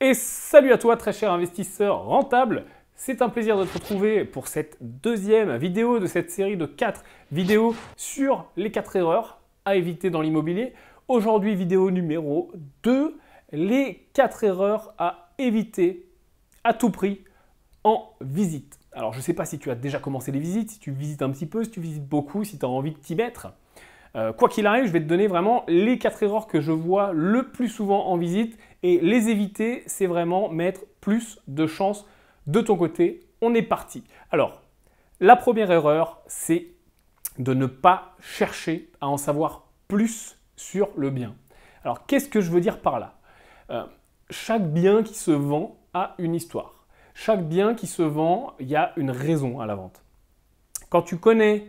Et salut à toi très cher investisseur rentable, c'est un plaisir de te retrouver pour cette deuxième vidéo de cette série de 4 vidéos sur les 4 erreurs à éviter dans l'immobilier. Aujourd'hui vidéo numéro 2, les 4 erreurs à éviter à tout prix en visite. Alors je ne sais pas si tu as déjà commencé les visites, si tu visites un petit peu, si tu visites beaucoup, si tu as envie de t'y mettre. Quoi qu'il arrive, je vais te donner vraiment les 4 erreurs que je vois le plus souvent en visite et les éviter, c'est vraiment mettre plus de chance de ton côté. On est parti. Alors, la première erreur, c'est de ne pas chercher à en savoir plus sur le bien. Alors, qu'est-ce que je veux dire par là? Chaque bien qui se vend a une histoire. Chaque bien qui se vend, il y a une raison à la vente. Quand tu connais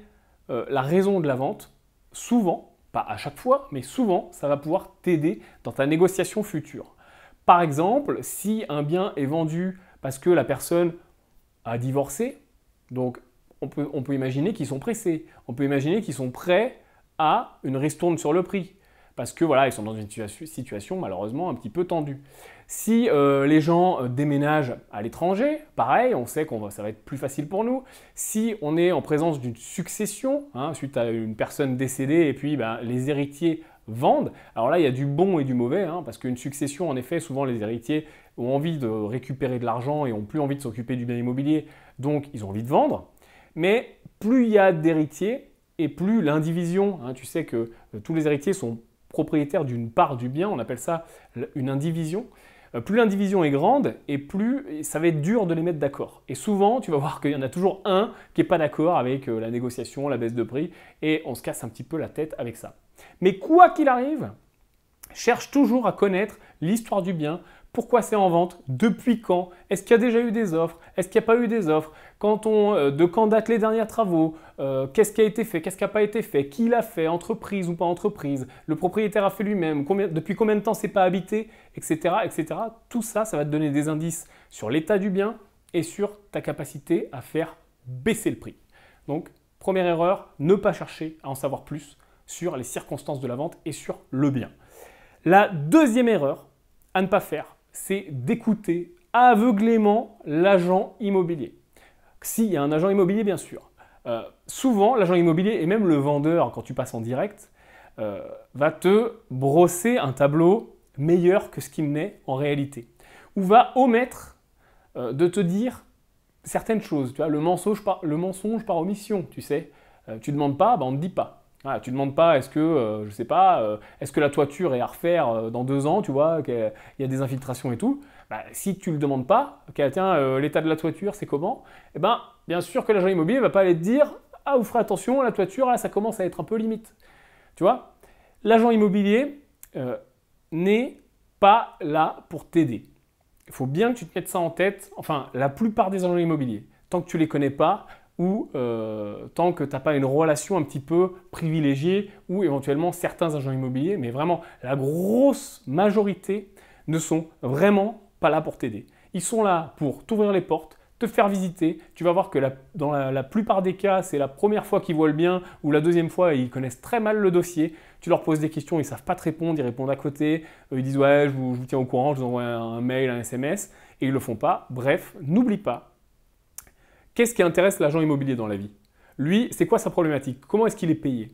la raison de la vente, souvent, pas à chaque fois, mais souvent, ça va pouvoir t'aider dans ta négociation future. Par exemple, si un bien est vendu parce que la personne a divorcé, donc on peut imaginer qu'ils sont pressés, on peut imaginer qu'ils sont prêts à une ristourne sur le prix, parce que voilà, ils sont dans une situation malheureusement un petit peu tendue. Si les gens déménagent à l'étranger, pareil, on sait ça va être plus facile pour nous. Si on est en présence d'une succession, suite à une personne décédée et puis les héritiers vendent, alors là il y a du bon et du mauvais, parce qu'une succession, en effet, souvent les héritiers ont envie de récupérer de l'argent et n'ont plus envie de s'occuper du bien immobilier, donc ils ont envie de vendre. Mais plus il y a d'héritiers et plus l'indivision, tu sais que tous les héritiers sont propriétaires d'une part du bien, on appelle ça une indivision. Plus l'indivision est grande et plus ça va être dur de les mettre d'accord. Et souvent, tu vas voir qu'il y en a toujours un qui n'est pas d'accord avec la négociation, la baisse de prix, et on se casse un petit peu la tête avec ça. Mais quoi qu'il arrive, cherche toujours à connaître l'histoire du bien, pourquoi c'est en vente, depuis quand, est-ce qu'il y a déjà eu des offres, est-ce qu'il n'y a pas eu des offres, de quand datent les derniers travaux, qu'est-ce qui a été fait, qu'est-ce qui n'a pas été fait, qui l'a fait, entreprise ou pas entreprise, le propriétaire a fait lui-même, depuis combien de temps c'est pas habité, etc., etc. Tout ça, ça va te donner des indices sur l'état du bien et sur ta capacité à faire baisser le prix. Donc, première erreur, ne pas chercher à en savoir plus sur les circonstances de la vente et sur le bien. La deuxième erreur à ne pas faire, c'est d'écouter aveuglément l'agent immobilier. S'il y a un agent immobilier, bien sûr. Souvent, l'agent immobilier et même le vendeur, quand tu passes en direct, va te brosser un tableau meilleur que ce qu'il n'est en réalité. Ou va omettre de te dire certaines choses. Tu vois, le mensonge par omission, tu sais. Tu ne demandes pas, on ne te dit pas. Voilà, tu ne demandes pas, est-ce que, je sais pas, est-ce que la toiture est à refaire dans 2 ans, tu vois, qu'il y a des infiltrations et tout. Si tu ne le demandes pas, okay, tiens, l'état de la toiture, c'est comment? Eh bien, bien sûr que l'agent immobilier ne va pas aller te dire, ah, vous ferez attention, la toiture, là, ça commence à être un peu limite. Tu vois, l'agent immobilier n'est pas là pour t'aider. Il faut bien que tu te mettes ça en tête, enfin, la plupart des agents immobiliers, tant que tu ne les connais pas, ou tant que tu n'as pas une relation un petit peu privilégiée, ou éventuellement certains agents immobiliers, mais vraiment la grosse majorité ne sont vraiment pas là pour t'aider. Ils sont là pour t'ouvrir les portes, te faire visiter. Tu vas voir que dans la plupart des cas, c'est la première fois qu'ils voient le bien ou la deuxième fois, ils connaissent très mal le dossier. Tu leur poses des questions, ils ne savent pas te répondre, ils répondent à côté. Ils disent « ouais, je vous tiens au courant, je vous envoie un mail, un SMS » et ils ne le font pas. Bref, n'oublie pas. Qu'est-ce qui intéresse l'agent immobilier dans la vie? Lui, c'est quoi sa problématique? Comment est-ce qu'il est payé?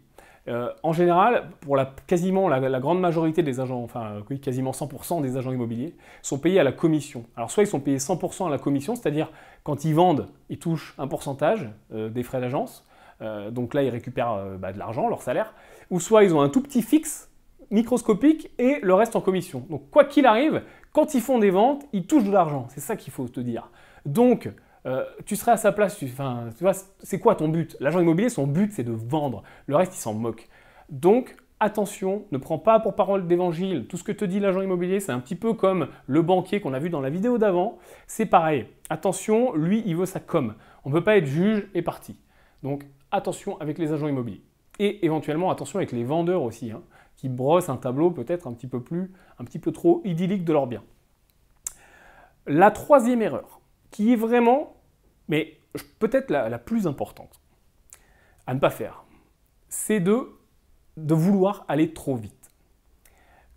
En général, pour quasiment la grande majorité des agents, enfin oui, quasiment 100% des agents immobiliers, sont payés à la commission. Alors soit ils sont payés 100% à la commission, c'est-à-dire quand ils vendent, ils touchent un pourcentage des frais d'agence, donc là ils récupèrent de l'argent, leur salaire, ou soit ils ont un tout petit fixe, microscopique, et le reste en commission. Donc quoi qu'il arrive, quand ils font des ventes, ils touchent de l'argent, c'est ça qu'il faut te dire. Donc, tu serais à sa place, tu vois, c'est quoi ton but? L'agent immobilier, son but, c'est de vendre. Le reste, il s'en moque. Donc, attention, ne prends pas pour parole d'évangile. Tout ce que te dit l'agent immobilier, c'est un petit peu comme le banquier qu'on a vu dans la vidéo d'avant. C'est pareil. Attention, lui, il veut sa com. On ne peut pas être juge et parti. Donc, attention avec les agents immobiliers. Et éventuellement, attention avec les vendeurs aussi, qui brossent un tableau peut-être un petit peu trop idyllique de leur bien. La troisième erreur, qui est vraiment, mais peut-être la plus importante à ne pas faire, c'est de vouloir aller trop vite.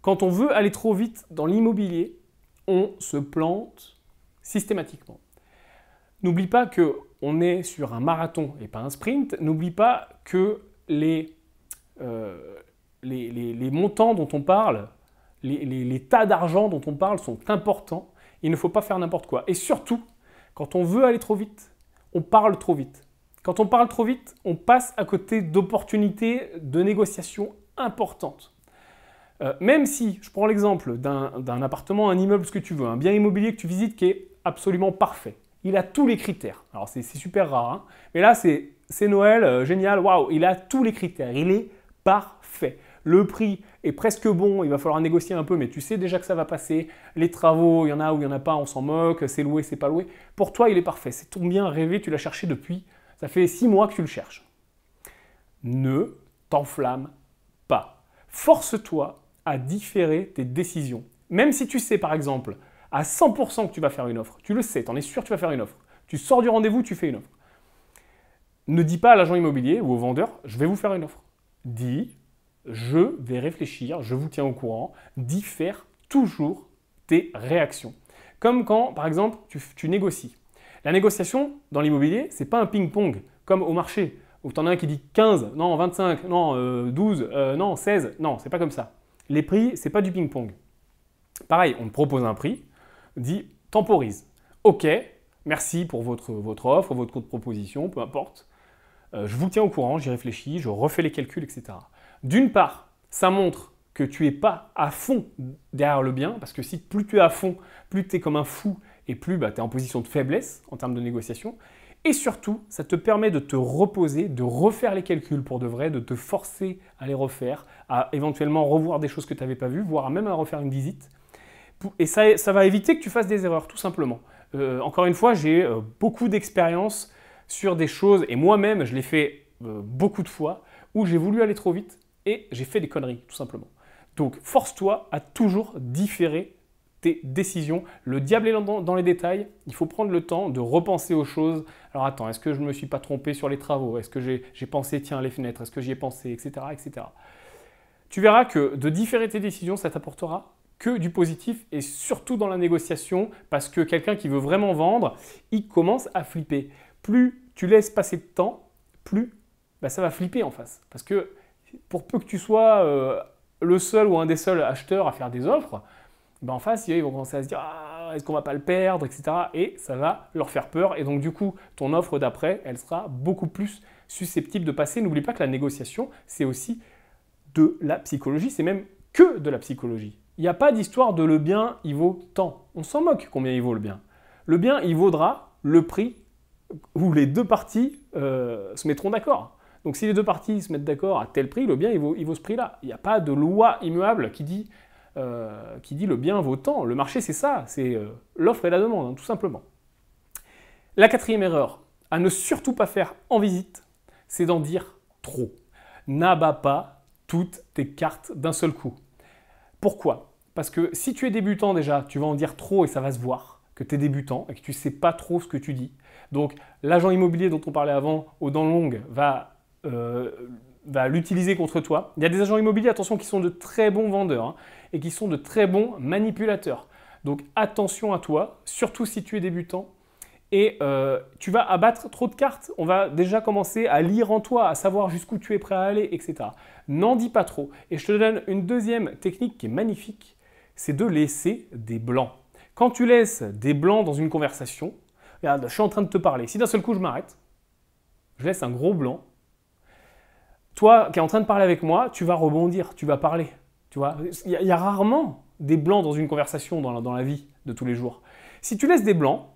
Quand on veut aller trop vite dans l'immobilier, on se plante systématiquement. N'oublie pas qu'on est sur un marathon et pas un sprint. N'oublie pas que les montants dont on parle, les tas d'argent dont on parle sont importants. Il ne faut pas faire n'importe quoi. Et surtout, quand on veut aller trop vite, on parle trop vite. Quand on parle trop vite, on passe à côté d'opportunités de négociation importantes. Même si, je prends l'exemple d'un appartement, un immeuble, ce que tu veux, un bien immobilier que tu visites qui est absolument parfait. Il a tous les critères. Alors c'est super rare, hein, mais là c'est Noël, génial, waouh, il a tous les critères, il est parfait. Le prix est presque bon, il va falloir négocier un peu, mais tu sais déjà que ça va passer. Les travaux, il y en a ou il n'y en a pas, on s'en moque, c'est loué, c'est pas loué. Pour toi, il est parfait, c'est ton bien rêvé, tu l'as cherché depuis, ça fait 6 mois que tu le cherches. Ne t'enflamme pas. Force-toi à différer tes décisions. Même si tu sais, par exemple, à 100% que tu vas faire une offre, tu le sais, tu en es sûr que tu vas faire une offre. Tu sors du rendez-vous, tu fais une offre. Ne dis pas à l'agent immobilier ou au vendeur, je vais vous faire une offre. Dis, je vais réfléchir, je vous tiens au courant. Diffère toujours tes réactions. Comme quand, par exemple, tu négocies. La négociation dans l'immobilier, ce n'est pas un ping-pong, comme au marché, où tu en as un qui dit 15, non 25, non 12, non 16. Non, c'est pas comme ça. Les prix, ce n'est pas du ping-pong. Pareil, on te propose un prix, dit temporise. Ok, merci pour votre offre, votre contre-proposition, peu importe. Je vous tiens au courant, j'y réfléchis, je refais les calculs, etc. D'une part, ça montre que tu n'es pas à fond derrière le bien, parce que si plus tu es à fond, plus tu es comme un fou et plus tu es en position de faiblesse en termes de négociation. Et surtout, ça te permet de te reposer, de refaire les calculs pour de vrai, de te forcer à les refaire, à éventuellement revoir des choses que tu n'avais pas vues, voire même à refaire une visite. Et ça va éviter que tu fasses des erreurs, tout simplement. Encore une fois, j'ai beaucoup d'expérience sur des choses, et moi-même, je l'ai fait beaucoup de fois, où j'ai voulu aller trop vite et j'ai fait des conneries, tout simplement. Donc, force-toi à toujours différer tes décisions. Le diable est dans les détails. Il faut prendre le temps de repenser aux choses. Alors, attends, est-ce que je ne me suis pas trompé sur les travaux? Est-ce que j'ai pensé, tiens, les fenêtres? Est-ce que j'y ai pensé? Etc., etc. Tu verras que de différer tes décisions, ça t'apportera que du positif et surtout dans la négociation parce que quelqu'un qui veut vraiment vendre, il commence à flipper. Plus tu laisses passer de temps, plus ça va flipper en face. Parce que pour peu que tu sois le seul ou un des seuls acheteurs à faire des offres, en face, ils vont commencer à se dire ah, est-ce qu'on va pas le perdre, etc. Et ça va leur faire peur. Et donc du coup, ton offre d'après, elle sera beaucoup plus susceptible de passer. N'oublie pas que la négociation, c'est aussi de la psychologie, c'est même que de la psychologie. Il n'y a pas d'histoire de le bien, il vaut tant. On s'en moque combien il vaut le bien. Le bien, il vaudra le prix où les deux parties se mettront d'accord. Donc si les deux parties se mettent d'accord à tel prix, le bien, il vaut ce prix-là. Il n'y a pas de loi immuable qui dit le bien vaut tant. Le marché, c'est ça, c'est l'offre et la demande, hein, tout simplement. La quatrième erreur à ne surtout pas faire en visite, c'est d'en dire trop. N'abats pas toutes tes cartes d'un seul coup. Pourquoi? Parce que si tu es débutant déjà, tu vas en dire trop et ça va se voir que tu es débutant et que tu ne sais pas trop ce que tu dis. Donc l'agent immobilier dont on parlait avant, aux dents longues, va l'utiliser contre toi. Il y a des agents immobiliers, attention, qui sont de très bons vendeurs hein, et qui sont de très bons manipulateurs. Donc attention à toi, surtout si tu es débutant. Et tu vas abattre trop de cartes. On va déjà commencer à lire en toi, à savoir jusqu'où tu es prêt à aller, etc. N'en dis pas trop. Et je te donne une deuxième technique qui est magnifique, c'est de laisser des blancs. Quand tu laisses des blancs dans une conversation, regarde, je suis en train de te parler. Si d'un seul coup je m'arrête, je laisse un gros blanc. Toi qui es en train de parler avec moi, tu vas rebondir, tu vas parler. Tu vois, il y a rarement des blancs dans une conversation dans la vie de tous les jours. Si tu laisses des blancs,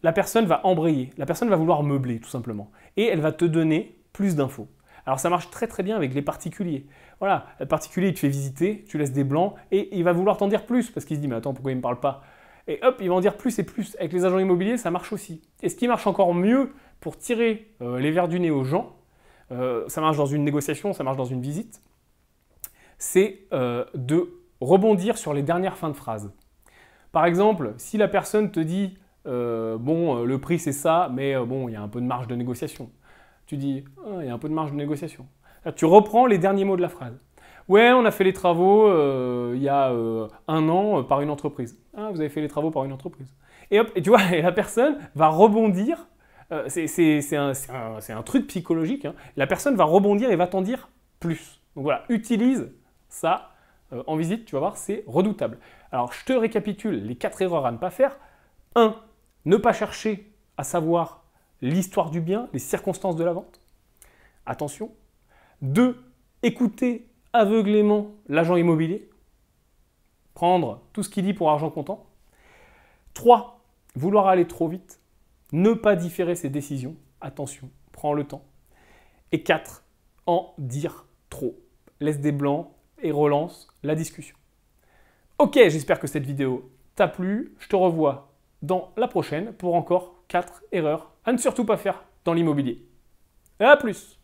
la personne va embrayer, la personne va vouloir meubler tout simplement. Et elle va te donner plus d'infos. Alors ça marche très très bien avec les particuliers. Voilà, le particulier il te fait visiter, tu laisses des blancs et il va vouloir t'en dire plus parce qu'il se dit mais attends pourquoi il ne me parle pas? Et hop, il va en dire plus et plus. Avec les agents immobiliers, ça marche aussi. Et ce qui marche encore mieux pour tirer les vers du nez aux gens, ça marche dans une négociation, ça marche dans une visite, c'est de rebondir sur les dernières fins de phrase. Par exemple, si la personne te dit le prix c'est ça, mais il y a un peu de marge de négociation. Tu dis, il y a un peu de marge de négociation. Là, tu reprends les derniers mots de la phrase. Ouais, on a fait les travaux il y a 1 an par une entreprise. Ah, vous avez fait les travaux par une entreprise. Et hop, et tu vois, et la personne va rebondir. C'est un truc psychologique. Hein. La personne va rebondir et va t'en dire plus. Donc voilà, utilise ça en visite, tu vas voir, c'est redoutable. Alors, je te récapitule les 4 erreurs à ne pas faire. 1. Ne pas chercher à savoir l'histoire du bien, les circonstances de la vente. Attention. 2. Écouter aveuglément l'agent immobilier. Prendre tout ce qu'il dit pour argent comptant. 3. Vouloir aller trop vite. Ne pas différer ses décisions. Attention, prends le temps. Et 4. En dire trop. Laisse des blancs et relance la discussion. Ok, j'espère que cette vidéo t'a plu. Je te revois dans la prochaine pour encore 4 erreurs à ne surtout pas faire dans l'immobilier. À plus!